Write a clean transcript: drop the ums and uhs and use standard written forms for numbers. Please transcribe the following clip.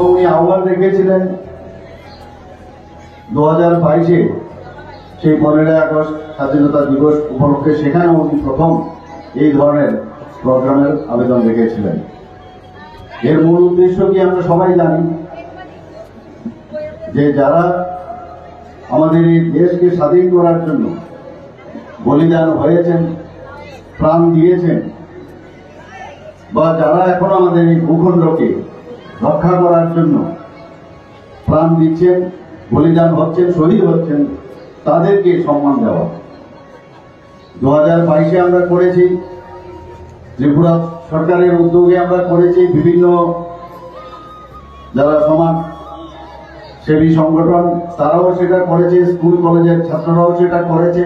উনি আহ্বান রেখেছিলেন 2022-এ সেই 15ই আগস্ট স্বাধীনতা দিবস উপলক্ষে, সেখানে উনি প্রথম এই ধরনের প্রোগ্রামের আবেদন রেখেছিলেন। এর মূল উদ্দেশ্য কি আমরা সবাই জানি, যে যারা আমাদের এই দেশকে স্বাধীন করার জন্য বলিদান হয়েছেন, প্রাণ দিয়েছেন, বা যারা এখন আমাদের এই ভূখণ্ডকে রক্ষা করার জন্য প্রাণ দিচ্ছেন, বলিদান হচ্ছেন, শহীদ হচ্ছেন, তাদেরকে সম্মান দেওয়া। 2022-এ আমরা করেছি, ত্রিপুরা সরকারের উদ্যোগে আমরা করেছি, বিভিন্ন যারা সমাজ সেবী সংগঠন তারাও সেটা করেছে, স্কুল কলেজের ছাত্ররাও সেটা করেছে।